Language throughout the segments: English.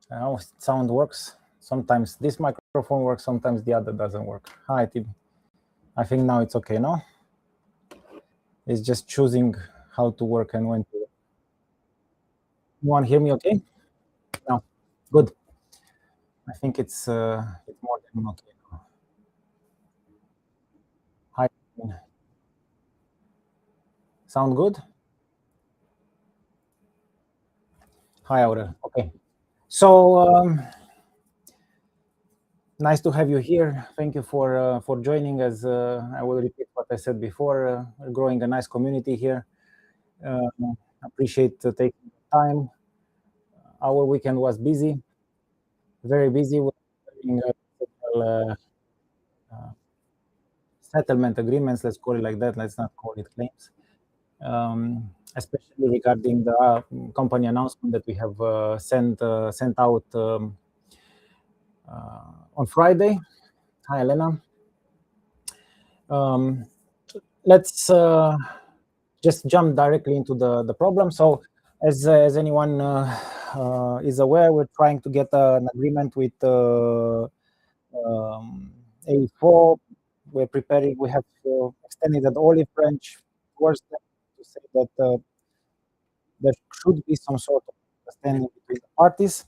Sound works. Sometimes this microphone works, sometimes the other doesn't work. Hi, Tim. I think now it's okay, no? It's just choosing how to work and when to work. You want to hear me okay? No. Good. I think it's more than okay now. Hi. Sound good? Hi, Aurel. Okay. So nice to have you here. Thank you for joining. As I will repeat what I said before, we're growing a nice community here. Appreciate taking the time. Our weekend was busy, very busy. We're doing settlement agreements. Let's call it like that. Let's not call it claims. Especially regarding the company announcement that we have sent out on Friday. Hi, Elena. Let's just jump directly into the problem. So, as anyone is aware, we're trying to get an agreement with A4. We're preparing. We have extended an olive branch towards them to say that there should be some sort of understanding between the parties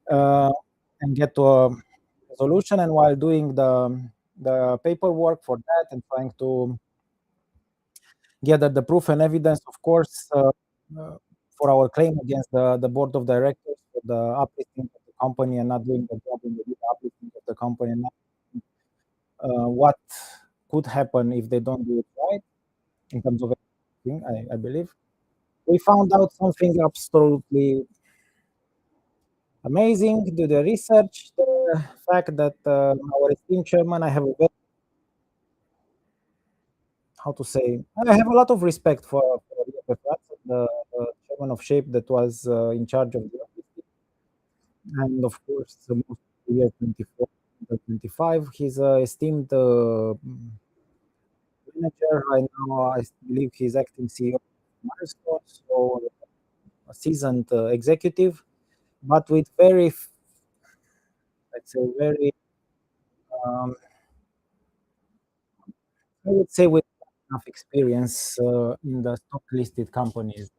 and get to a resolution. And while doing the paperwork for that and trying to gather the proof and evidence, of course, for our claim against the board of directors for the uplifting of the company and not doing the job in the uplifting of the company, and not what could happen if they don't do it right in terms of everything, I believe. We found out something absolutely amazing. Do the research, the fact that our esteemed chairman, I have a very, how to say, I have a lot of respect for the chairman of Shape that was in charge of the office. And of course, most of the year 24, 25, he's a esteemed manager. Right now, I believe he's acting CEO of Milestone, so a seasoned executive, but with very, let's say, very, I would say, with enough experience in the stock listed companies.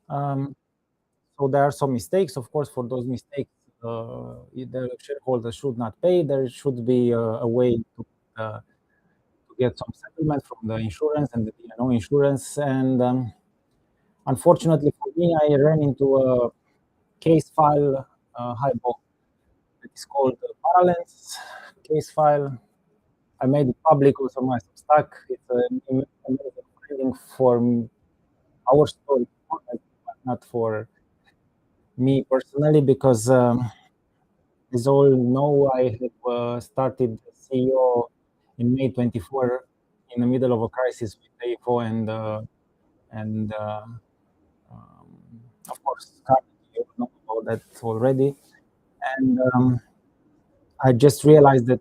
So there are some mistakes. Of course, for those mistakes, the shareholders should not pay. There should be a way to get some settlement from the insurance and the D&O insurance. And unfortunately for me, I ran into a case file, HIBO, that is called the Parallels case file. I made it public also my Substack. It's an amazing finding for our story, not for me personally, because as all know, I have started CEO in May 24 in the middle of a crisis with AFO and of course, you know about that already. And I just realized that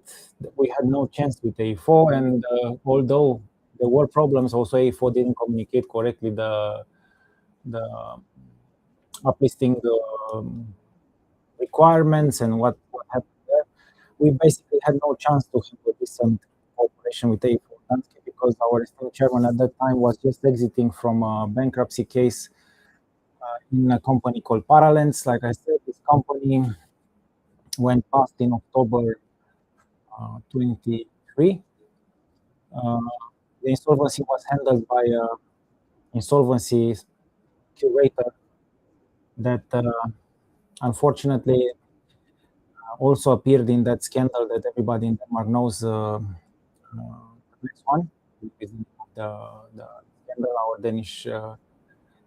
we had no chance with A4, and although there were problems, also A4 didn't communicate correctly the uplisting requirements and what happened there. We basically had no chance to have a decent cooperation with A4 because our esteemed chairman at that time was just exiting from a bankruptcy case in a company called Parallels. Like I said, this company went past in October 23. The insolvency was handled by an insolvency curator that unfortunately also appeared in that scandal that everybody in Denmark knows. The next one is the scandal our Danish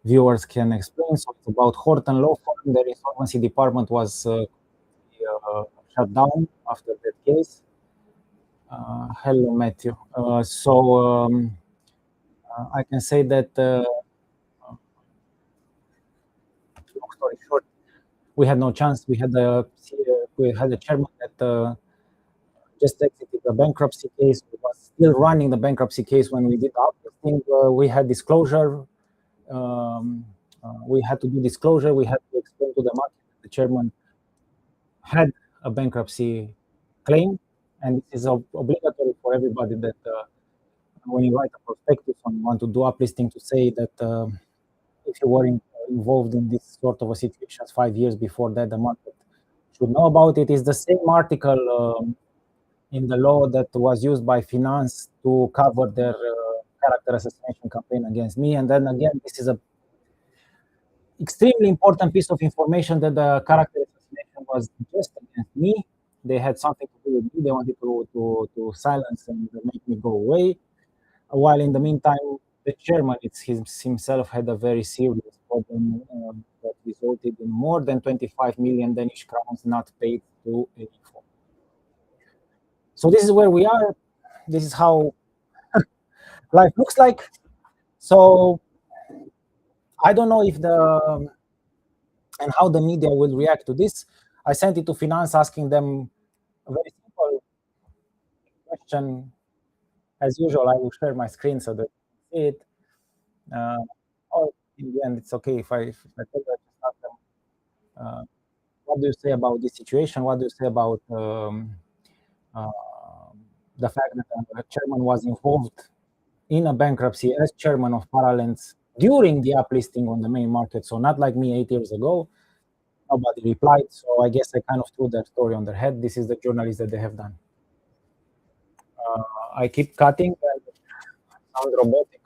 viewers can explain. So it's about Horton Law Firm. Their insolvency department was shut down after that case. Hello, Matthew. I can say that, long story short, we had no chance. We had a chairman that just exited the bankruptcy case. We was still running the bankruptcy case when we did the uplisting. We had disclosure. We had to do disclosure. We had to explain to the market that the chairman had a bankruptcy claim, and this is obligatory for everybody that when you write a prospectus and you want to do uplisting, to say that if you were involved in this sort of a situation 5 years before that, the market should know about it. Is the same article in the law that was used by finance to cover their character assassination campaign against me. And then again, this is a extremely important piece of information, that the character assassination was just against me. They had something to do with me. They wanted to silence and make me go away. While in the meantime, the chairman himself had a very serious problem that resulted in more than 25 million Danish crowns not paid to AE4. So this is where we are. This is how life looks like. So I don't know if the and how the media will react to this. I sent it to finance, asking them a very simple question. As usual, I will share my screen so that you see it. Uh, or in the end, it's okay if I tell you, I just ask them, what do you say about this situation? What do you say about uh, the fact that the chairman was involved in a bankruptcy as chairman of Paralens during the uplisting on the main market? So not like me 8 years ago. Nobody replied. So I guess I kind of threw their story on their head. This is the journalist that they have done. I keep cutting and it sounds robotic.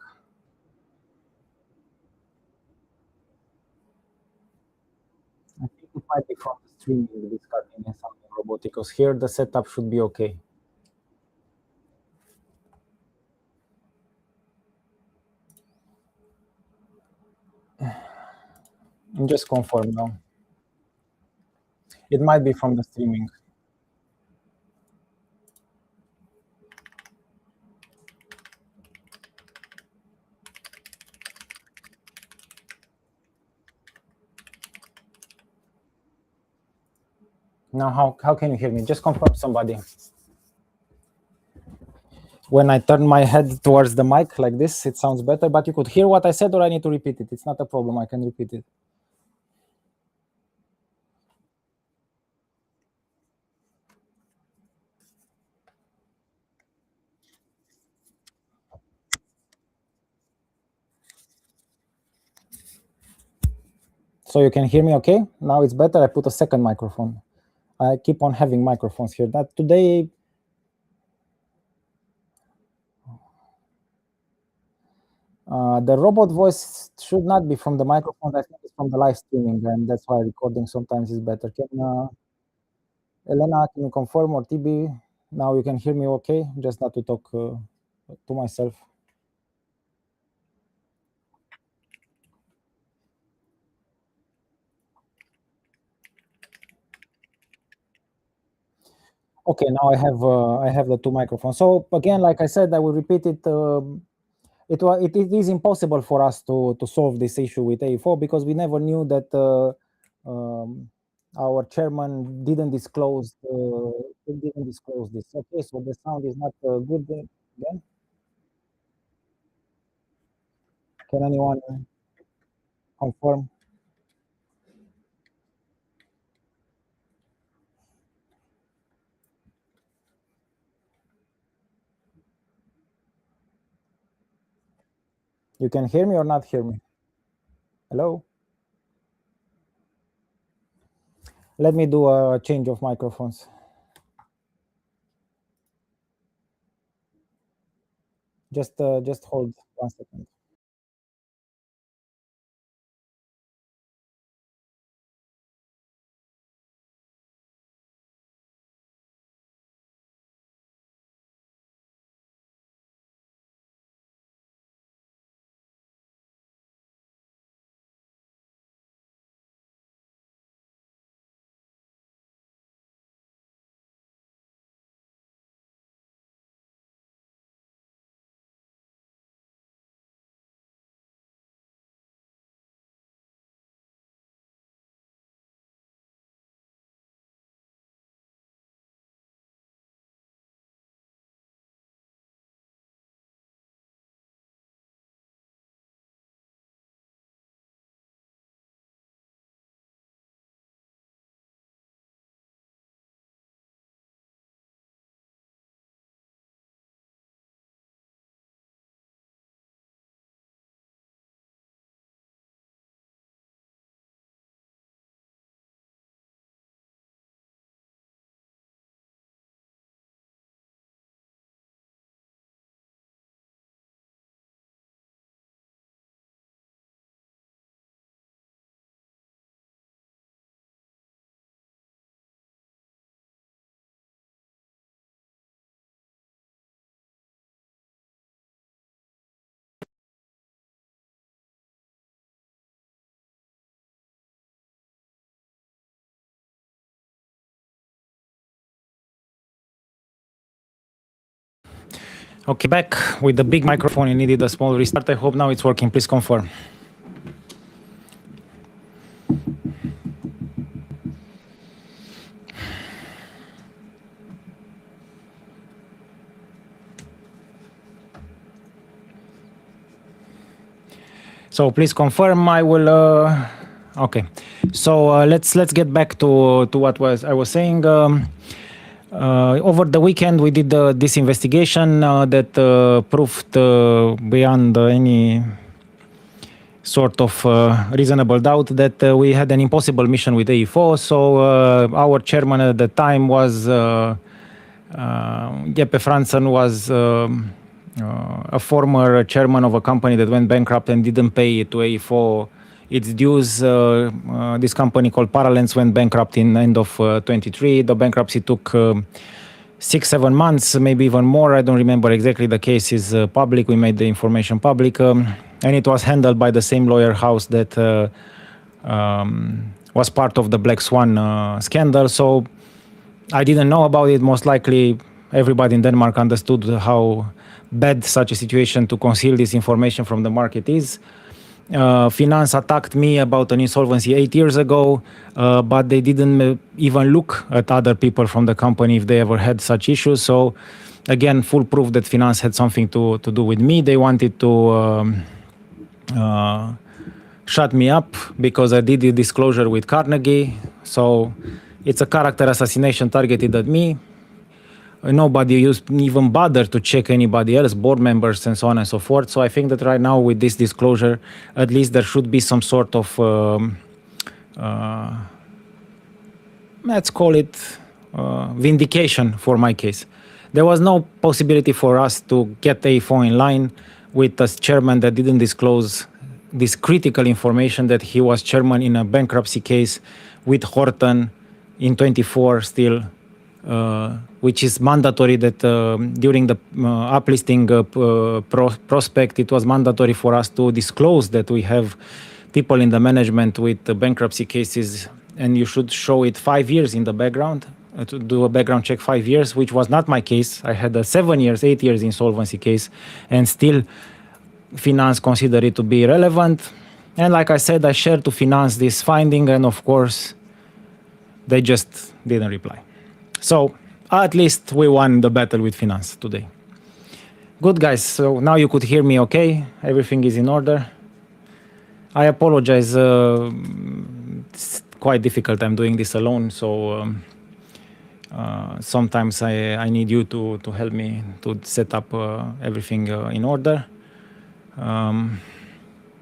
I think it might be from the streaming, this cutting and sounding robotic, because here the setup should be okay. Just confirm now. It might be from the streaming. Now, how can you hear me? Just confirm, somebody. When I turn my head towards the mic like this, it sounds better, but you could hear what I said, or I need to repeat it. It's not a problem. I can repeat it. So you can hear me okay? Now it's better. I put a second microphone. I keep on having microphones here. That today, the robot voice should not be from the microphone. I think it's from the live streaming, and that's why recording sometimes is better. Can Elena, can you confirm, or TB? Now you can hear me okay? Just not to talk to myself. Okay, now I have the two microphones. So again, like I said, I will repeat it. It is impossible for us to solve this issue with AE4, because we never knew that our chairman didn't disclose this. Okay, so the sound is not good again. Can anyone confirm? You can hear me or not hear me? Hello? Let me do a change of microphones. Just hold 1 second. Okay, back with the big microphone. You needed a small restart. I hope now it's working. Please confirm. So please confirm. I will. Okay. So let's get back to what I was saying. Over the weekend, we did this investigation that proved beyond any sort of reasonable doubt that we had an impossible mission with AE4. So our chairman at the time was Jeppe Franzen, was a former chairman of a company that went bankrupt and didn't pay to AE4 its dues. This company called Paralens went bankrupt in end of 23. The bankruptcy took 6-7 months, maybe even more. I don't remember exactly. The case is public. We made the information public, and it was handled by the same lawyer house that was part of the Black Swan scandal. So I didn't know about it. Most likely everybody in Denmark understood how bad such a situation to conceal this information from the market is. Finance attacked me about an insolvency 8 years ago, but they didn't even look at other people from the company if they ever had such issues. So again, full proof that Finance had something to do with me. They wanted to shut me up because I did the disclosure with Carnegie. So it's a character assassination targeted at me. Nobody even bothered to check anybody else, board members and so on and so forth. So I think that right now with this disclosure, at least there should be some sort of, let's call it vindication for my case. There was no possibility for us to get A4 in line with a chairman that didn't disclose this critical information that he was chairman in a bankruptcy case with Horton in 24 still, which is mandatory that during the uplisting prospect, it was mandatory for us to disclose that we have people in the management with bankruptcy cases, and you should show it 5 years in the background, to do a background check 5 years, which was not my case. I had a 7 years, 8 years insolvency case, and still Finance considered it to be relevant. And like I said, I shared to Finance this finding, and of course, they just didn't reply. So at least we won the battle with Finance today. Good, guys. So now you could hear me okay. Everything is in order. I apologize. It's quite difficult. I'm doing this alone. So sometimes I need you to help me to set up everything in order.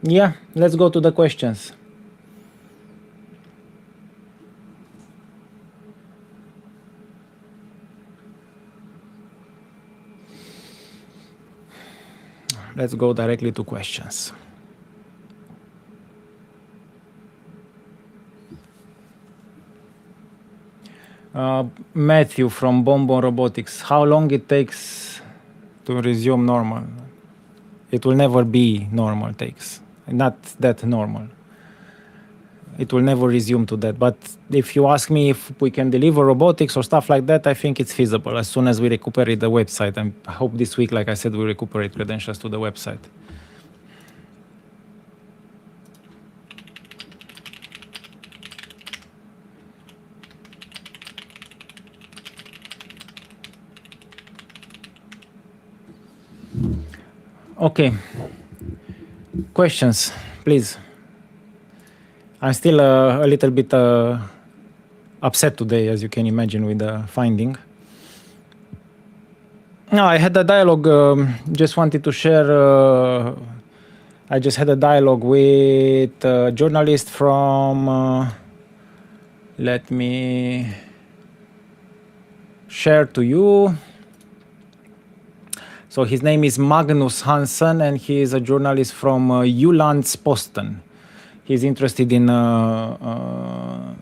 Yeah, let's go to the questions. Let's go directly to questions. Matthew from Bonbon Robotics. How long it takes to resume normal? It will never be normal takes. Not that normal. It will never resume to that. But if you ask me if we can deliver robotics or stuff like that, I think it's feasible as soon as we recuperate the website. And I hope this week, like I said, we recuperate credentials to the website. Okay. Questions, please. I'm still a little bit upset today, as you can imagine, with the finding. No, I had a dialogue, just wanted to share, I just had a dialogue with a journalist from, let me share to you. So his name is Magnus Hansen, and he is a journalist from Jyllands-Posten. He's interested in the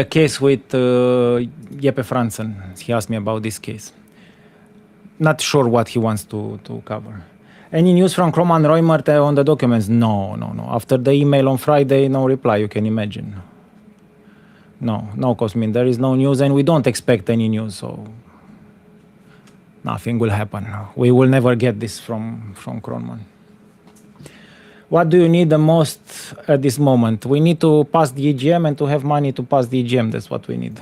case with Jeppe Franzen. He asked me about this case. Not sure what he wants to cover. Any news from Kroman Reumert on the documents? No. After the email on Friday, no reply, you can imagine. No, Cosmin, there is no news, and we don't expect any news, so nothing will happen. We will never get this from Kronman. What do you need the most at this moment? We need to pass the EGM and to have money to pass the EGM. That's what we need.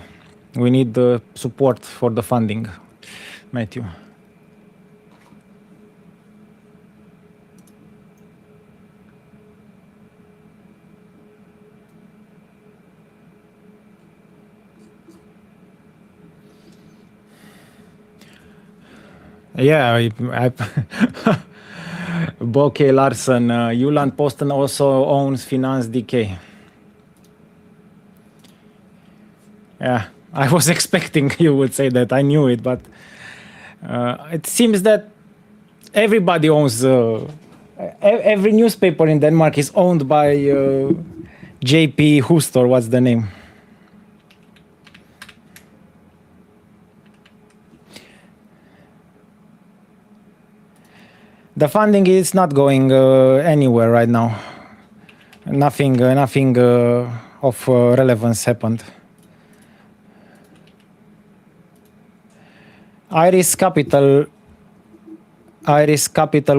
We need the support for the funding, Matthew. Yeah, Bokeh Larsen, Julian Posten also owns Finance DK. Yeah, I was expecting you would say that. I knew it, but it seems that everybody owns. Every newspaper in Denmark is owned by JP Hust, or what's the name? The funding is not going anywhere right now. Nothing of relevance happened. Iris Capital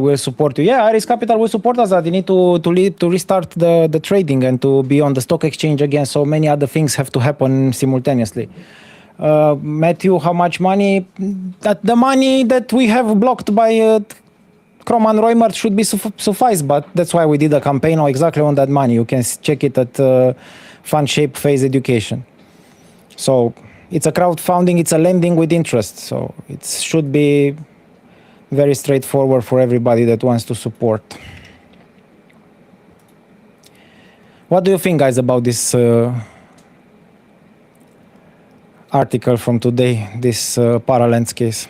will support you. Yeah, Iris Capital will support us. That you need to restart the trading and to be on the stock exchange again. So many other things have to happen simultaneously. Matthew, how much money? That the money that we have blocked by Kroman Reumert should be suffice, but that's why we did a campaign exactly on that money. You can check it at Fund Shape Phase Education. So it's a crowdfunding, it's a lending with interest. So it should be very straightforward for everybody that wants to support. What do you think, guys, about this article from today, this Paralens case?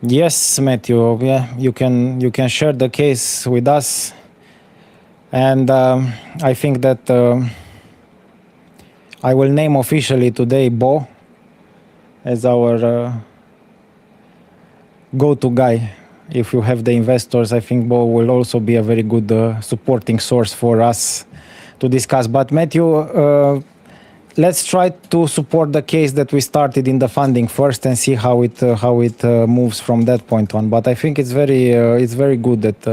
Yes, Matthew. Yeah, you can share the case with us, and I think that I will name officially today Bo as our go-to guy. If you have the investors, I think Bo will also be a very good supporting source for us to discuss. But Matthew, let's try to support the case that we started in the funding first and see how it moves from that point on. But I think it's very good that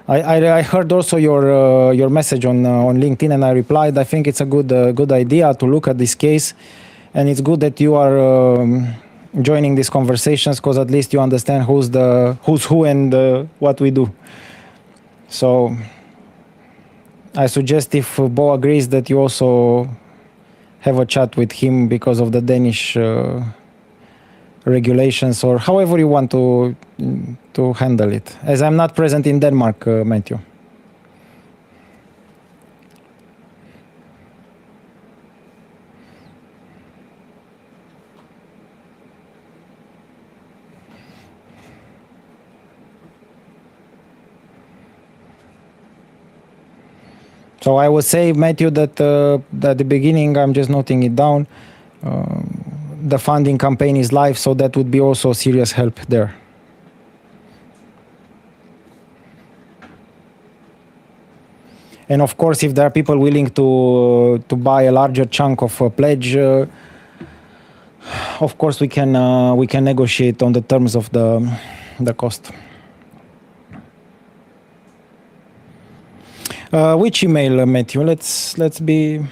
I heard also your message on LinkedIn, and I replied. I think it's a good idea to look at this case, and it's good that you are joining these conversations, because at least you understand who's who and what we do. So I suggest, if Bo agrees, that you also have a chat with him because of the Danish regulations, or however you want to handle it, as I'm not present in Denmark, Matthew. So I would say, Matthew, that at the beginning, I'm just noting it down, the funding campaign is live, so that would be also serious help there. And of course, if there are people willing to buy a larger chunk of a pledge, of course we can negotiate on the terms of the cost. Which email, Matthew? Let's be.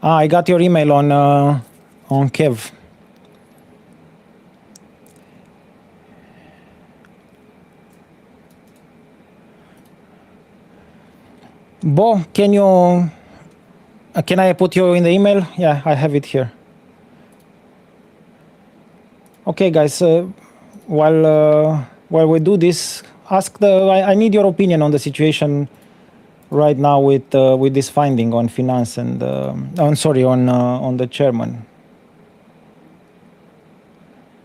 I got your email on Kev. Bo, can I put you in the email? Yeah, I have it here. Okay, guys. While we do this, I need your opinion on the situation right now with this finding on finance and on the chairman,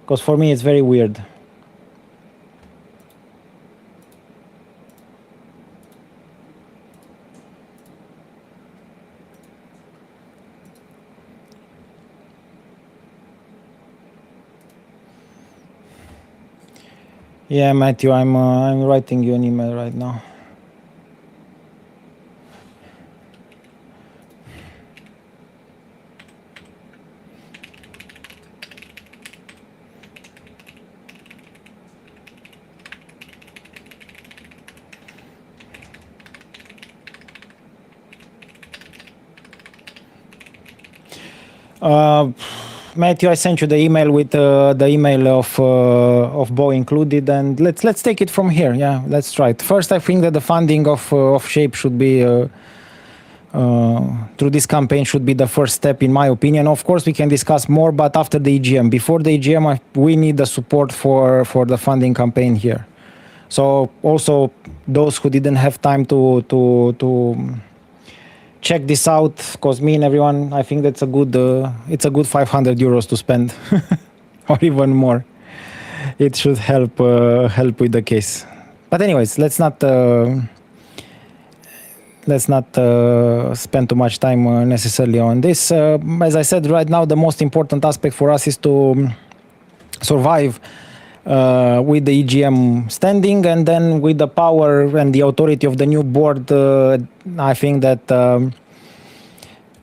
because for me it's very weird. Yeah, Matthew, I'm writing you an email right now. Matthew, I sent you the email with the email of Bo included, and let's take it from here. Yeah, let's try it. First, I think that the funding of Shape should be through this campaign should be the first step, in my opinion. Of course, we can discuss more, but after the EGM, before the EGM, we need the support for the funding campaign here. So also those who didn't have time to check this out, because me and everyone, I think that's a good it's a good 500 euros to spend or even more. It should help with the case. But anyways, let's not spend too much time necessarily on this. As I said, right now the most important aspect for us is to survive with the EGM standing, and then with the power and the authority of the new board, I think that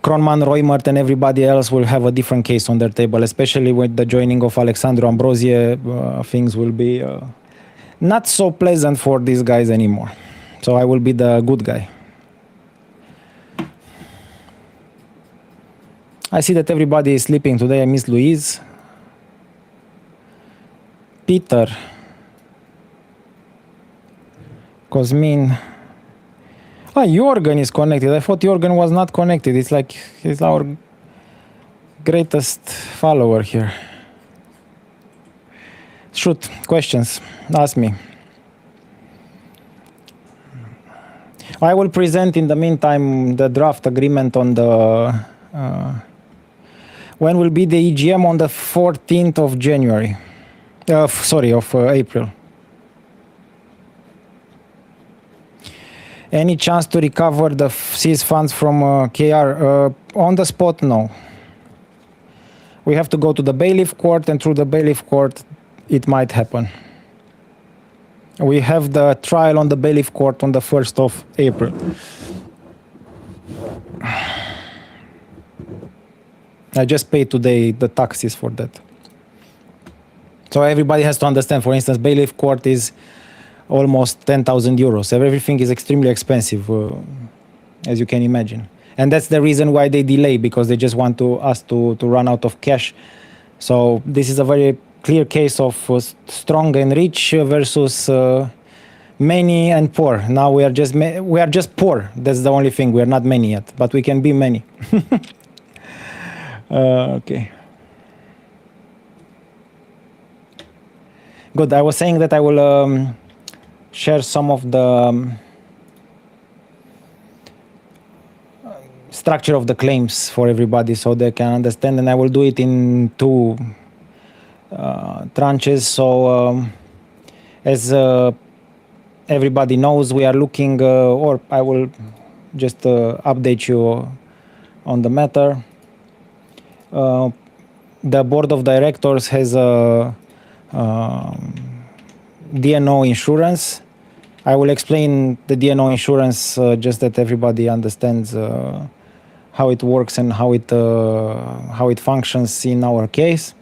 Kronman, Roymert, and everybody else will have a different case on their table, especially with the joining of Alexandru Ambrosie. Things will be not so pleasant for these guys anymore. So I will be the good guy. I see that everybody is sleeping today. I miss Louise. Peter. Cosmin. Jorgen is connected. I thought Jorgen was not connected. It's like he's our greatest follower here. Shoot, questions. Ask me. I will present in the meantime the draft agreement on the... when will be the EGM? On the 14th of January. Of April. Any chance to recover the seized funds from KR? On the spot, no. We have to go to the bailiff court, and through the bailiff court, it might happen. We have the trial on the bailiff court on the 1st of April. I just paid today the taxes for that. So everybody has to understand, for instance, bailiff court is almost 10,000 euros. Everything is extremely expensive, as you can imagine. And that's the reason why they delay, because they just want us to run out of cash. So this is a very clear case of strong and rich versus many and poor. Now we are just poor. That's the only thing. We are not many yet, but we can be many. Okay. Good. I was saying that I will share some of the structure of the claims for everybody so they can understand, and I will do it in two tranches. So as everybody knows, we are looking, or I will just update you on the matter. The board of directors has a DNO insurance. I will explain the DNO insurance just that everybody understands how it works and how it functions in our case.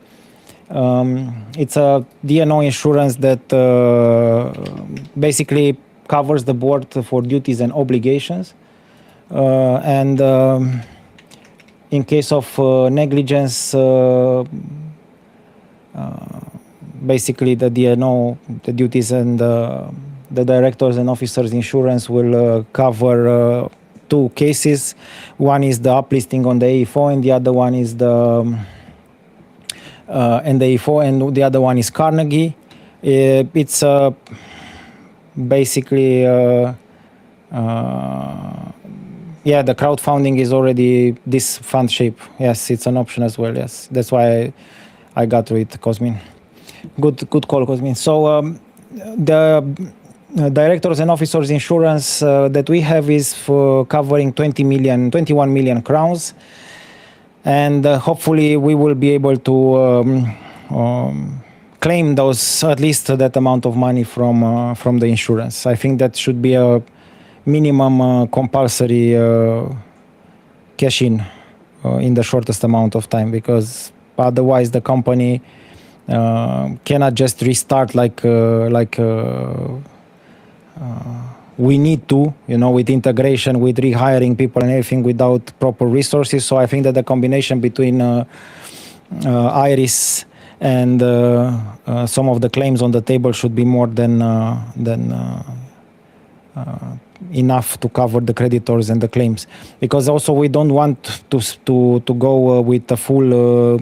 It's a DNO insurance that basically covers the board for duties and obligations, and in case of negligence, basically the DNO, the duties and the directors and officers insurance will cover two cases. One is the uplisting on the AIFO, and the other one is the AIFO, and the other one is Carnegie. It's basically Yeah, the crowdfunding is already this fund Shape. Yes, it's an option as well. Yes, that's why I got to it, Cosmin. Good call, Cosmin. So the directors and officers insurance that we have is for covering 21 million crowns, and hopefully we will be able to claim those, at least that amount of money from the insurance. I think that should be a minimum compulsory cash in the shortest amount of time, because otherwise the company cannot just restart like we need to, with integration, with rehiring people and everything without proper resources. So I think that the combination between Iris and some of the claims on the table should be more than enough to cover the creditors and the claims, because also we don't want to go with the full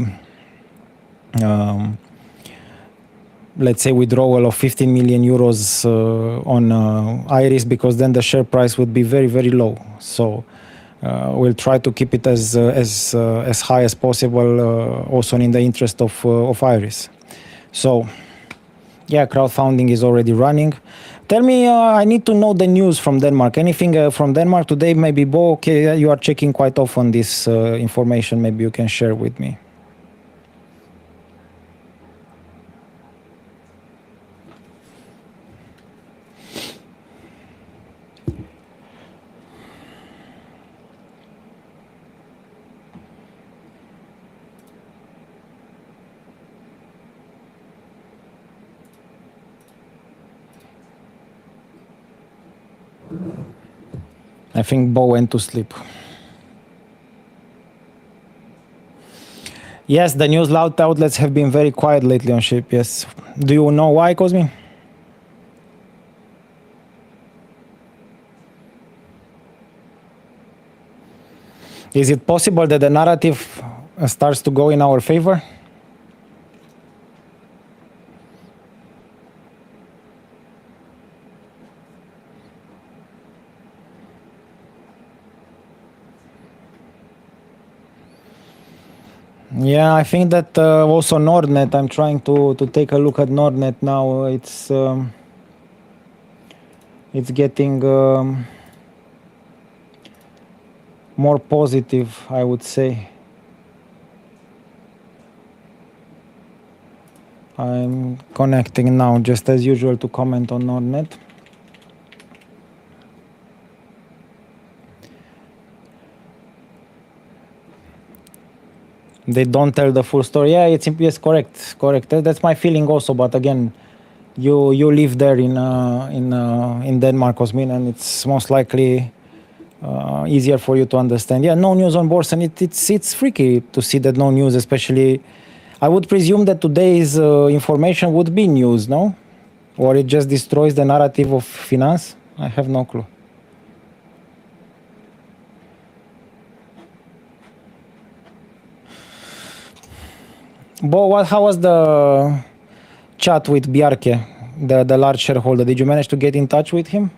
let's say withdrawal of 15 million euros on Iris, because then the share price would be very, very low. So we'll try to keep it as high as possible, also in the interest of Iris. So yeah, crowdfunding is already running. Tell me, I need to know the news from Denmark. Anything from Denmark today? Maybe Bo, okay, you are checking quite often this information. Maybe you can share with me. I think Bo went to sleep. Yes, the news loud outlets have been very quiet lately on Shape, yes. Do you know why, Cosmi? Is it possible that the narrative starts to go in our favor? Yeah, I think that also Nordnet, I'm trying to take a look at Nordnet now. It's getting more positive, I would say. I'm connecting now, just as usual, to comment on Nordnet. They don't tell the full story. Yeah, yes, correct. That's my feeling also. But again, you live there in Denmark, Cosmin, and it's most likely easier for you to understand. Yeah, no news on bourse, and it's freaky to see that no news. Especially, I would presume that today's information would be news, no? Or it just destroys the narrative of finance. I have no clue. Bo, how was the chat with Bjarke, the large shareholder? Did you manage to get in touch with him?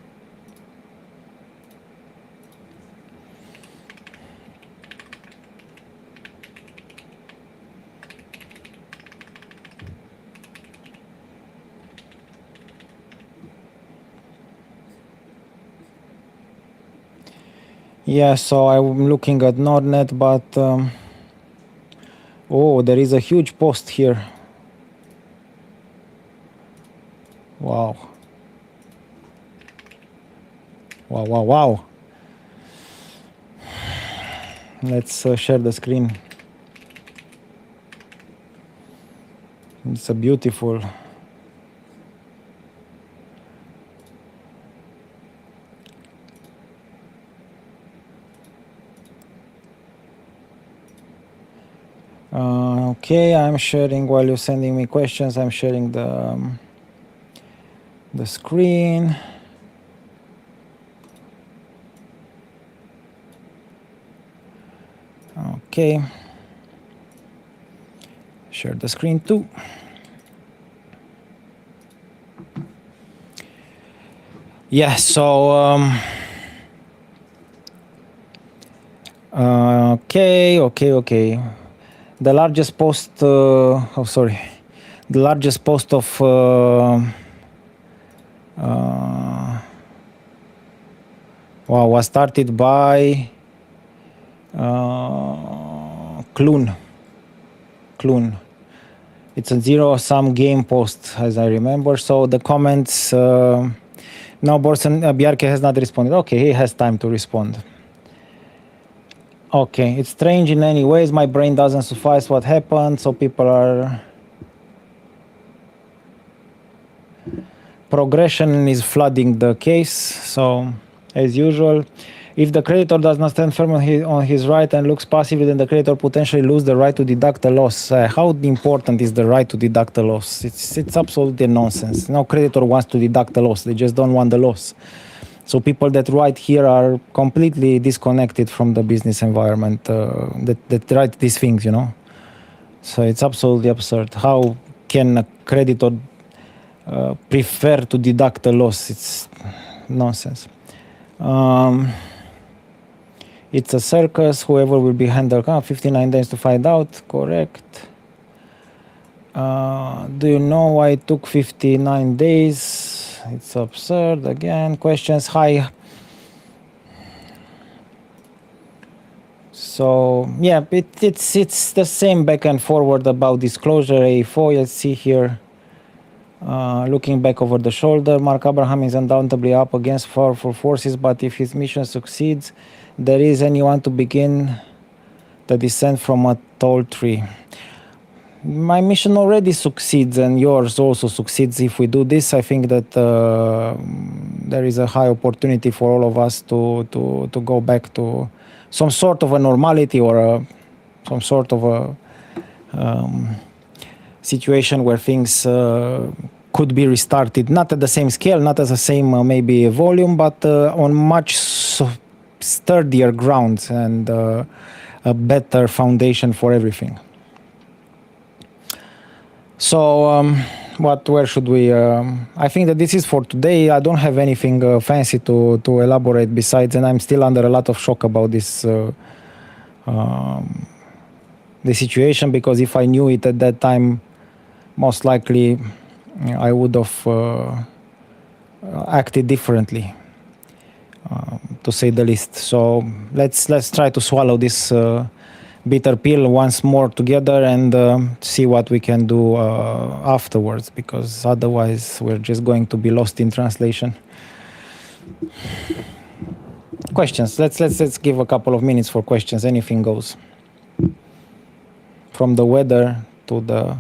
Yeah, so I'm looking at Nordnet, but oh, there is a huge post here. Wow. Wow. Let's share the screen. It's a beautiful. Okay, I'm sharing while you're sending me questions. I'm sharing the screen. Okay. Share the screen too. Yeah, so Okay. The largest post. The largest post of. Was started by Clun. It's a zero-sum game post, as I remember. So the comments. Now Bjarke has not responded. Okay, he has time to respond. Okay, it's strange in many ways. My brain doesn't suffice what happened, so people are... Progression is flooding the case, so as usual. If the creditor does not stand firm on his right and looks passively, then the creditor potentially loses the right to deduct the loss. How important is the right to deduct the loss? It's absolutely nonsense. No creditor wants to deduct the loss. They just don't want the loss. So people that write here are completely disconnected from the business environment that write these things, you know. So it's absolutely absurd. How can a creditor prefer to deduct the loss? It's nonsense. It's a circus. Whoever will be handled. 59 days to find out. Correct. Do you know why it took 59 days? It's absurd. Again, questions. Hi. So yeah, it's the same back and forward about disclosure. A4. Let's see here. Looking back over the shoulder, Mark Abraham is undoubtedly up against powerful forces, but if his mission succeeds, there is anyone to begin the descent from a tall tree. My mission already succeeds, and yours also succeeds if we do this. I think that there is a high opportunity for all of us to go back to some sort of a normality or some sort of a situation where things could be restarted, not at the same scale, not at the same maybe volume, but on much sturdier grounds and a better foundation for everything. So where should we... I think that this is for today. I don't have anything fancy to elaborate besides, and I'm still under a lot of shock about this the situation, because if I knew it at that time, most likely I would have acted differently, to say the least. So let's try to swallow this bitter pill once more together and see what we can do afterwards, because otherwise we're just going to be lost in translation. Questions. Let's give a couple of minutes for questions. Anything goes. From the weather to the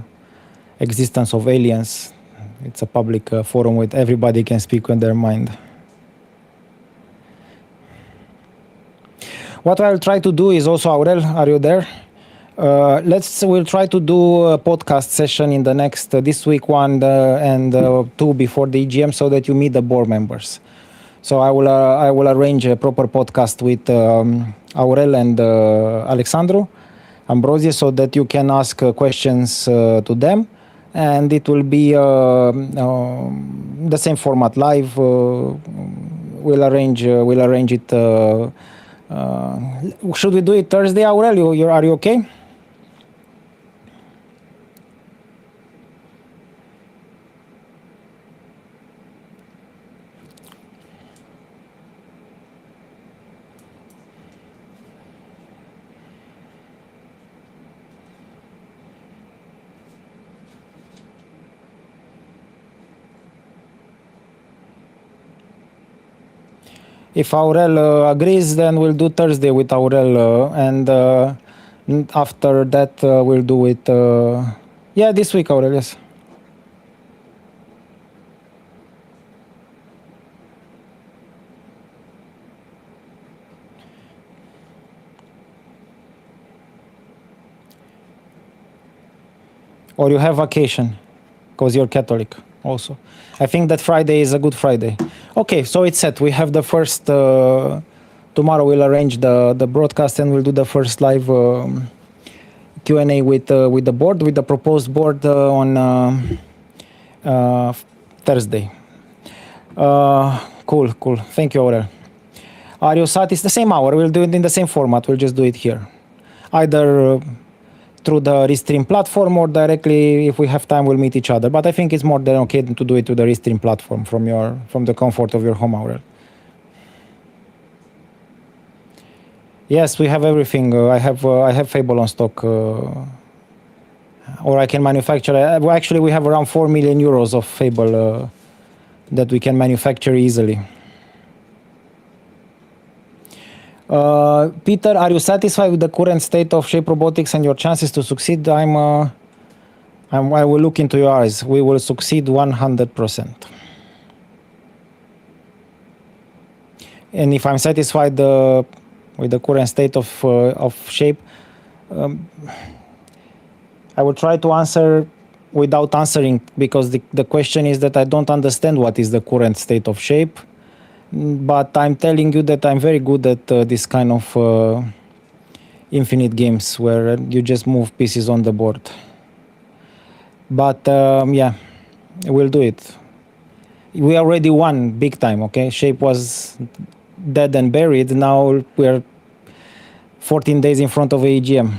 existence of aliens. It's a public forum with everybody can speak on their mind. What I'll try to do is also, Aurel, are you there? We'll try to do a podcast session in the next, this week one and two before the EGM, so that you meet the board members. So I will arrange a proper podcast with Aurel and Alexandru Ambrosie, so that you can ask questions to them, and it will be the same format, live. We'll arrange it. Should we do it Thursday, Aurel? Are you okay? If Aurel agrees, then we'll do Thursday with Aurel, and after that we'll do it. Yeah, this week, Aurel. Yes. Or you have vacation, because you're Catholic also. I think that Friday is a good Friday. Okay, so it's set. We have the first... tomorrow we'll arrange the broadcast, and we'll do the first live Q&A with the board, with the proposed board on Thursday. Cool. Thank you, Aurel. Are you satisfied? The same hour. We'll do it in the same format. We'll just do it here. Either through the Restream platform or directly, if we have time, we'll meet each other. But I think it's more than okay to do it to the Restream platform from the comfort of your home, Aurel. Yes, we have everything. I have Fable on stock, or I can manufacture. Actually, we have around 4 million euros of Fable that we can manufacture easily. Peter, are you satisfied with the current state of Shape Robotics and your chances to succeed? I will look into your eyes. We will succeed 100%. And if I'm satisfied with the current state of Shape, I will try to answer without answering, because the question is that I don't understand what is the current state of Shape. But I'm telling you that I'm very good at this kind of infinite games where you just move pieces on the board. But yeah, we'll do it. We already won big time, okay? Shape was dead and buried. Now we're 14 days in front of AGM.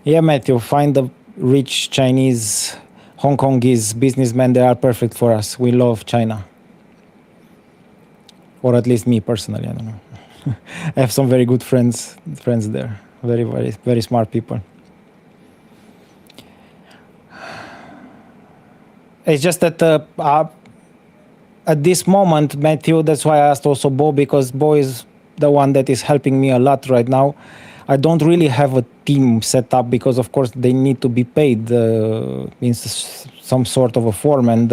Yeah, Matthew, find the rich Chinese, Hong Kongese businessmen. They are perfect for us. We love China. Or at least me personally, I don't know. I have some very good friends there. Very, very, very smart people. It's just that at this moment, Matthew, that's why I asked also Bo, because Bo is the one that is helping me a lot right now. I don't really have a team set up because, of course, they need to be paid in some sort of a form, and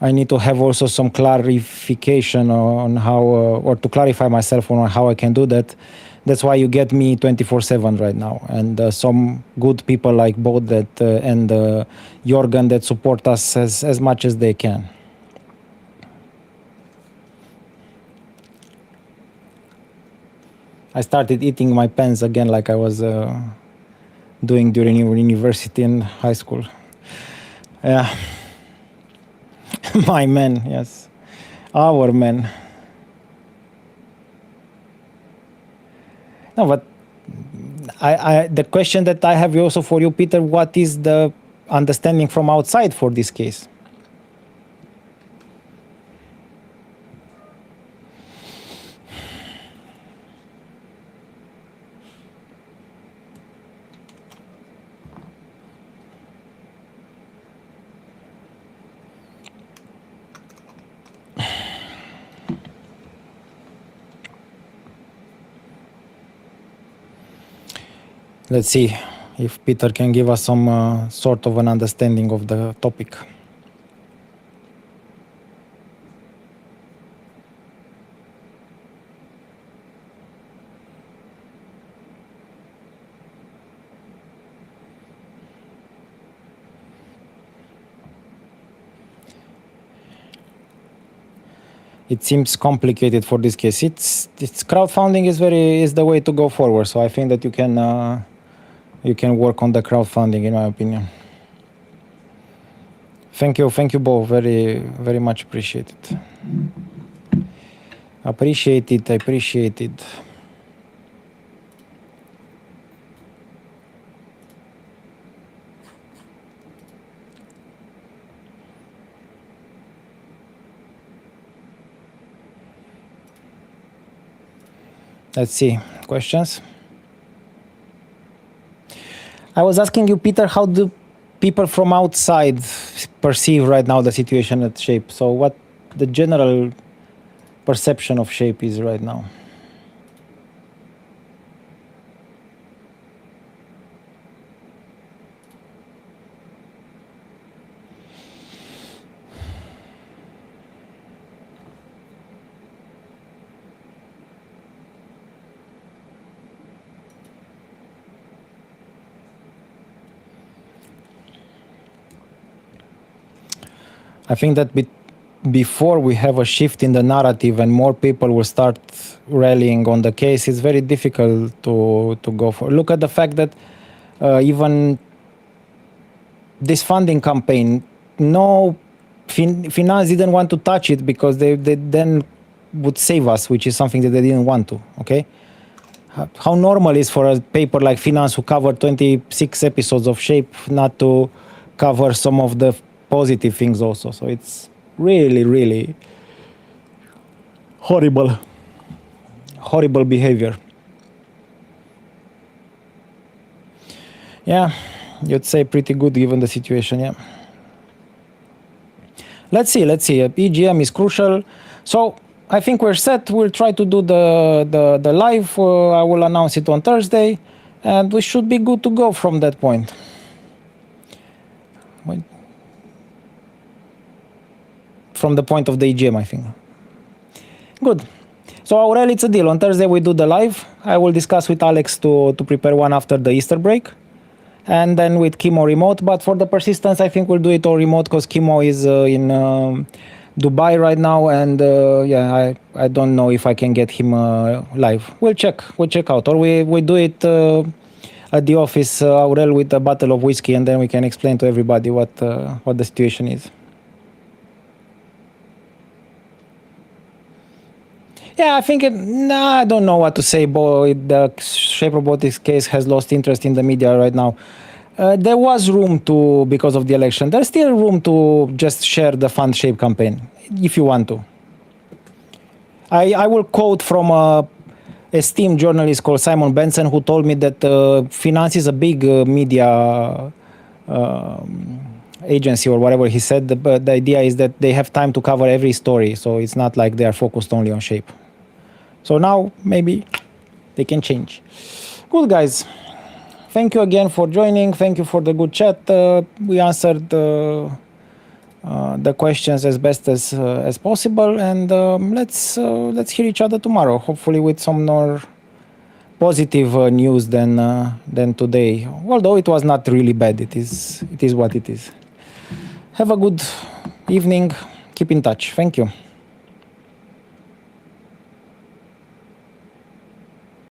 I need to have also some clarification on how, or to clarify myself on how I can do that. That's why you get me 24/7 right now, and some good people like both that and Jorgen that support us as much as they can. I started eating my pens again like I was doing during university and high school. Yeah. My men, yes. Our men. No, but the question that I have also for you, Peter, what is the understanding from outside for this case? Let's see if Peter can give us some sort of an understanding of the topic. It seems complicated for this case. It's crowdfunding is the way to go forward. So I think that you can work on the crowdfunding, in my opinion. Thank you, Bo. Very, very much appreciated. Appreciated. Let's see, questions? I was asking you, Peter, how do people from outside perceive right now the situation at Shape? So what the general perception of Shape is right now? I think that before we have a shift in the narrative and more people will start rallying on the case, it's very difficult to go for. Look at the fact that even this funding campaign, no, Finance didn't want to touch it because they then would save us, which is something that they didn't want to. Okay, how normal is for a paper like Finance, who covered 26 episodes of Shape, not to cover some of the positive things also. So it's really, really horrible behavior. Yeah, you'd say pretty good given the situation. Yeah. Let's see. EGM is crucial. So I think we're set. We'll try to do the live. I will announce it on Thursday, and we should be good to go from that point. From the point of the EGM, I think. Good. So Aurel, it's a deal. On Thursday we do the live. I will discuss with Alex to prepare one after the Easter break, and then with Kimo remote. But for the persistence, I think we'll do it all remote because Kimo is in Dubai right now, and yeah, I don't know if I can get him live. We'll check out, or we do it at the office, Aurel, with a bottle of whiskey, and then we can explain to everybody what the situation is. Yeah, I think I don't know what to say, boy. The Shape Robotics case has lost interest in the media right now. There was room to, because of the election, there's still room to just share the Fund Shape campaign, if you want to. I will quote from a esteemed journalist called Simon Benson, who told me that Finance is a big media agency or whatever he said, but the idea is that they have time to cover every story, so it's not like they are focused only on Shape. So now maybe they can change. Good, guys. Thank you again for joining. Thank you for the good chat. We answered the questions as best as possible, and let's hear each other tomorrow. Hopefully with some more positive news than today. Although it was not really bad. It is what it is. Have a good evening. Keep in touch. Thank you.